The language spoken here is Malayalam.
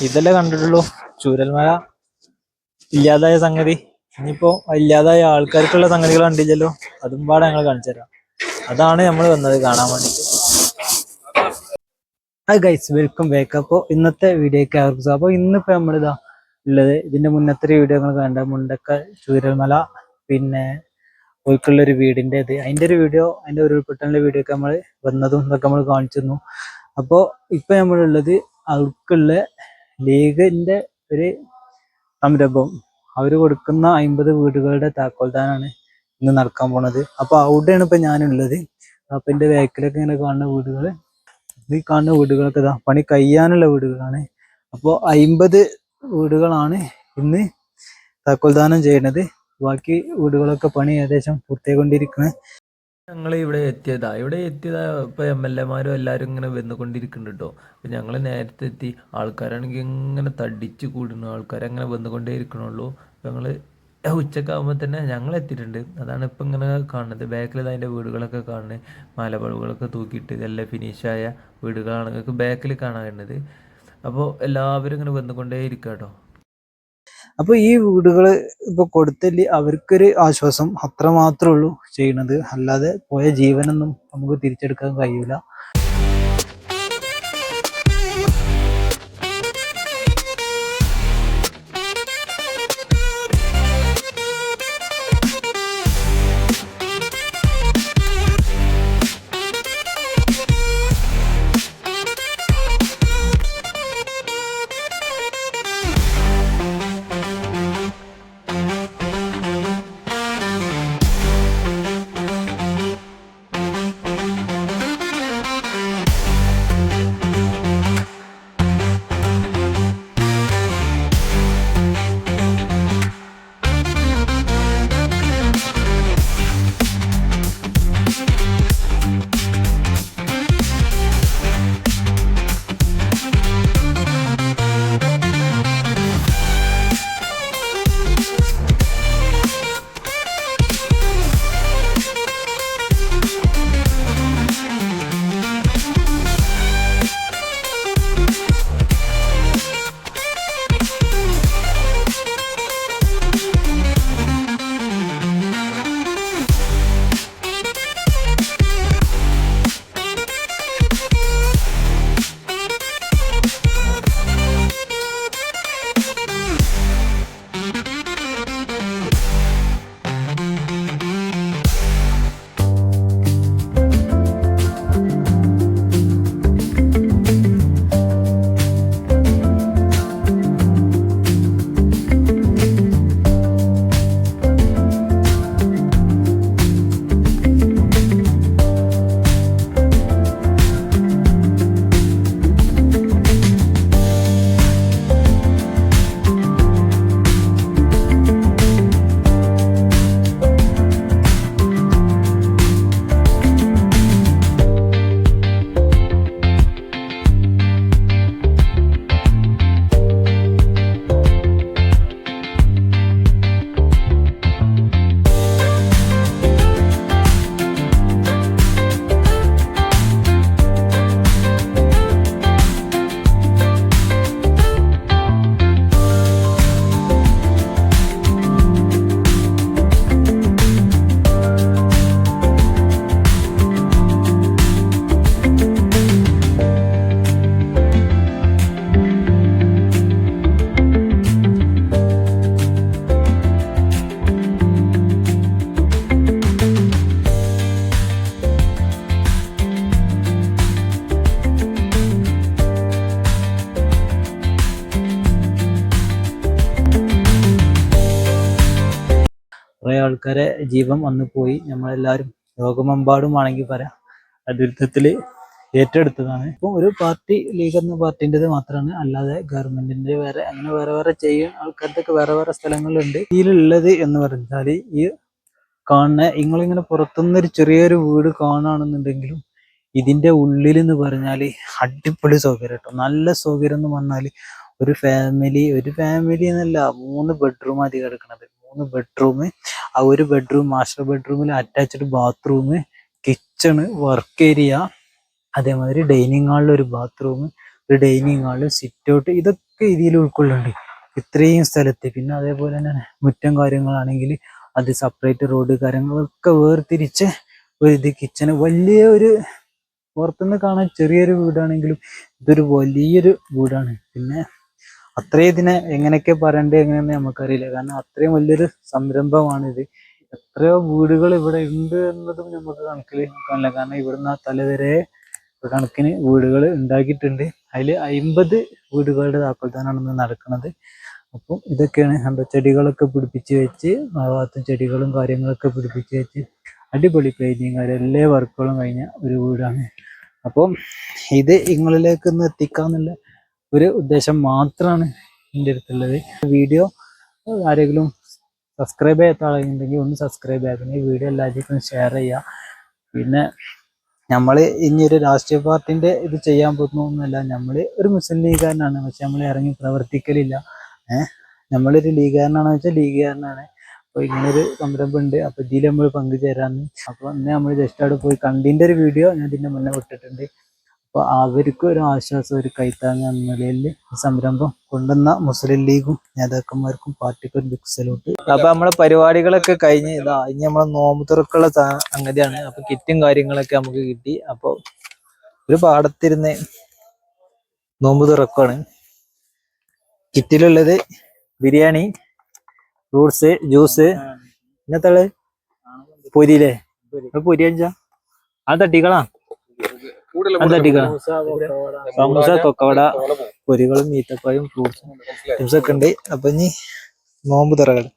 ഇതല്ലേ കണ്ടിട്ടുള്ളൂ ചൂരൽമല ഇല്ലാതായ സംഗതി. ഇനിയിപ്പോ ഇല്ലാതായ ആൾക്കാർക്കുള്ള സംഗതികൾ കണ്ടില്ലല്ലോ, അതും പാടെ ഞങ്ങൾ കാണിച്ചു തരാം. അതാണ് നമ്മൾ വന്നത് കാണാൻ വേണ്ടിട്ട്. Hi guys, welcome back. അപ്പോൾ ഇന്നത്തെ വീഡിയോക്ക് അവർക്ക് അപ്പോൾ ഇന്നിപ്പോ നമ്മളിതാ ഉള്ളത്, ഇതിന്റെ മുന്നത്തെ വീഡിയോ കണ്ട മുണ്ടക്ക ചൂരൽമല പിന്നെ പോയിക്കുള്ള ഒരു വീടിന്റെ അതിന്റെ ഒരു വീഡിയോ, അതിന്റെ ഉരുൾപൊട്ടലിന്റെ വീഡിയോ ഒക്കെ നമ്മൾ വന്നതും ഇതൊക്കെ നമ്മൾ കാണിച്ചിരുന്നു. അപ്പോൾ ഇപ്പൊ നമ്മളുള്ളത് അവർക്കുള്ള ലീഗിന്റെ ഒരു സംരംഭം, അവര് കൊടുക്കുന്ന 50 വീടുകളുടെ താക്കോൽദാനാണ് ഇന്ന് നടക്കാൻ പോണത്. അപ്പൊ അവിടെയാണ് ഇപ്പൊ ഞാനുള്ളത്. അപ്പൊ എന്റെ ബാക്കിലൊക്കെ ഇങ്ങനെ കാണുന്ന വീടുകള്, ഈ കാണുന്ന വീടുകളൊക്കെ ഇതാ പണി കഴിയാനുള്ള വീടുകളാണ്. അപ്പോൾ 50 വീടുകളാണ് ഇന്ന് താക്കോൽദാനം ചെയ്യുന്നത്. ബാക്കി വീടുകളൊക്കെ പണി ഏകദേശം പൂർത്തിയായിക്കൊണ്ടിരിക്കുന്നത്. ഞങ്ങൾ ഇവിടെ എത്തിയതാ ഇപ്പൊ MLA മാരും എല്ലാരും ഇങ്ങനെ വന്നുകൊണ്ടിരിക്കുന്നുണ്ട് കേട്ടോ. അപ്പൊ ഞങ്ങള് നേരത്തെ എത്തി. ആൾക്കാരാണെങ്കിൽ ഇങ്ങനെ തടിച്ചു കൂടുന്നു, ആൾക്കാരങ്ങനെ വന്നുകൊണ്ടേ ഇരിക്കണുള്ളൂ. ഞങ്ങള് ഉച്ചക്കാകുമ്പോ തന്നെ ഞങ്ങൾ എത്തിയിട്ടുണ്ട്. അതാണ് ഇപ്പൊ ഇങ്ങനെ കാണുന്നത്. ബാക്കിൽ അതിന്റെ വീടുകളൊക്കെ കാണുന്നത്, മലബളുകളൊക്കെ തൂക്കിയിട്ട് ഇതെല്ലാം ഫിനിഷായ വീടുകളാണ് നിങ്ങൾക്ക് ബാക്കിൽ കാണാൻ കഴിയുന്നത്. അപ്പോൾ എല്ലാവരും ഇങ്ങനെ വന്നുകൊണ്ടേ ഇരിക്കുക കേട്ടോ. അപ്പൊ ഈ വീടുകള് ഇപ്പൊ കൊടുത്തല് അവർക്കൊരു ആശ്വാസം, അത്ര മാത്രമേ ഉള്ളൂ ചെയ്യണത്. അല്ലാതെ പോയ ജീവനൊന്നും നമുക്ക് തിരിച്ചെടുക്കാൻ കഴിയൂല. കുറെ ആൾക്കാരെ ജീവൻ വന്നു പോയി. നമ്മളെല്ലാവരും ലോകമെമ്പാടും ആണെങ്കിൽ പറയാം ദുരിതത്തില് ഏറ്റെടുത്തതാണ്. ഇപ്പം ഒരു പാർട്ടി, ലീഗ് എന്ന പാർട്ടിൻ്റെത് മാത്രമാണ്, അല്ലാതെ ഗവൺമെന്റിന്റെ വേറെ അങ്ങനെ വേറെ വേറെ ചെയ്യുന്ന ആൾക്കാർക്കൊക്കെ വേറെ വേറെ സ്ഥലങ്ങളുണ്ട്. ഇതിലുള്ളത് എന്ന് പറഞ്ഞാൽ ഈ കാണുന്ന നിങ്ങളിങ്ങനെ പുറത്തുനിന്നൊരു ചെറിയൊരു വീട് കാണുകയാണെന്നുണ്ടെങ്കിലും ഇതിന്റെ ഉള്ളിൽ എന്ന് പറഞ്ഞാല് അടിപൊളി സൗകര്യം കേട്ടോ. നല്ല സൗകര്യം എന്ന് പറഞ്ഞാല് ഒരു ഫാമിലി എന്നല്ല, 3 ബെഡ്റൂം ആദ്യം കിടക്കണത്. 3 ബെഡ്റൂം, ആ ഒരു ബെഡ്റൂം മാസ്റ്റർ ബെഡ്റൂമിൽ attached bathroom, kitchen, work area, അതേമാതിരി ഡൈനിങ് ഹാളിൽ ഒരു ബാത്റൂം, ഒരു ഡൈനിങ് ഹാള്, സിറ്റ് ഔട്ട്, ഇതൊക്കെ ഒക്കെ ഇതിൽ ഉൾക്കൊള്ളുന്നുണ്ട് ഇത്രയും സ്ഥലത്ത്. പിന്നെ അതേപോലെ തന്നെ മുറ്റം കാര്യങ്ങളാണെങ്കിൽ അത് സെപ്പറേറ്റ് റോഡ് കാര്യങ്ങളൊക്കെ വേർതിരിച്ച് ഒരു ഇത് കിച്ചണ് വലിയ ഒരു പുറത്തുനിന്ന് കാണാൻ ചെറിയൊരു വീടാണെങ്കിലും ഇതൊരു വലിയൊരു വീടാണ്. പിന്നെ അത്രയും ഇതിനെ എങ്ങനെയൊക്കെ പറയണ്ടേ എങ്ങനെയെന്ന് നമുക്കറിയില്ല, കാരണം അത്രയും വലിയൊരു സംരംഭമാണിത്. എത്രയോ വീടുകൾ ഇവിടെ ഉണ്ട് എന്നതും നമുക്ക് കണക്കിൽ കാണില്ല, കാരണം ഇവിടുന്ന് ആ തലവരെ കണക്കിന് വീടുകൾ ഉണ്ടാക്കിയിട്ടുണ്ട്. അതിൽ 50 വീടുകളുടെ താക്കോൽദാനാണ് ഇന്ന് നടക്കുന്നത്. അപ്പം ഇതൊക്കെയാണ് എന്താ ചെടികളൊക്കെ പിടിപ്പിച്ച് വെച്ച് ആ ഭാഗത്ത് ചെടികളും കാര്യങ്ങളൊക്കെ പിടിപ്പിച്ച് വെച്ച് അടിപൊളി പെയിന്റിങ് കാര്യം എല്ലാ വർക്കുകളും കഴിഞ്ഞ ഒരു വീടാണ്. അപ്പം ഇത് നിങ്ങളിലേക്ക് ഒന്ന് എത്തിക്കാന്നുള്ള ഒരു ഉദ്ദേശം മാത്രമാണ് എൻ്റെ അടുത്തുള്ളത്. വീഡിയോ ആരെങ്കിലും സബ്സ്ക്രൈബ് ചെയ്യാത്ത ആളുണ്ടെങ്കിൽ ഒന്ന് സബ്സ്ക്രൈബ് ചെയ്യുക, പിന്നെ ഈ വീഡിയോ എല്ലാവർക്കും ഷെയർ ചെയ്യുക. പിന്നെ നമ്മൾ ഇനി ഒരു രാഷ്ട്രീയ പാർട്ടിന്റെ ഇത് ചെയ്യാൻ പോകുന്നൊന്നുമല്ല, നമ്മൾ ഒരു മുസ്ലിം ലീഗുകാരനാണ്, പക്ഷെ നമ്മൾ ഇറങ്ങി പ്രവർത്തിക്കലില്ല. നമ്മളൊരു ലീഗുകാരനാണെന്ന് വെച്ചാൽ ലീഗുകാരനാണ്. അപ്പോൾ ഇങ്ങനൊരു സംരംഭം ഉണ്ട്, അപ്പോൾ ഇതിൽ നമ്മൾ പങ്കുചേരാന്ന്. അപ്പോൾ അന്ന് നമ്മൾ ജസ്റ്റ് അവിടെ പോയി കണ്ടിൻ്റെ ഒരു വീഡിയോ ഞാൻ ഇതിൻ്റെ മുന്നേ വിട്ടിട്ടുണ്ട്. അപ്പോൾ അവർക്ക് ഒരു ആശ്വാസം, ഒരു കൈത്താങ്ങ് എന്ന നിലയിൽ ഈ സംരംഭം കൊണ്ടുവന്ന മുസ്ലിം ലീഗും നേതാക്കന്മാർക്കും പാർട്ടിക്കും ഒരു ബിഗ് സല്യൂട്ട്. അപ്പൊ നമ്മളെ പരിപാടികളൊക്കെ കഴിഞ്ഞ് ഇതാ ഇനി നമ്മളെ നോമ്പ് തുറക്കുള്ള സംഗതിയാണ്. അപ്പൊ കിറ്റും കാര്യങ്ങളൊക്കെ നമുക്ക് കിട്ടി. അപ്പൊ ഒരു പാടത്തിരുന്ന് നോമ്പ് തുറക്കാണ്. കിറ്റിലുള്ളത് ബിരിയാണി, ഫ്രൂട്ട്സ്, ജ്യൂസ്, ഇന്നത്തെ പൊരിയില്ലേ, പൊരി അഞ്ചാ അത് തട്ടിക്കളാ, അത് തട്ടിക്കളാ, സമൂസ, കൊക്കവട, പൊരികളും ഈത്തപ്പഴം, ഫ്രൂട്ട്സും ജ്യൂസൊക്കെ ഉണ്ട്. അപ്പൊ ഇനി നോമ്പ് തുറക്കണം.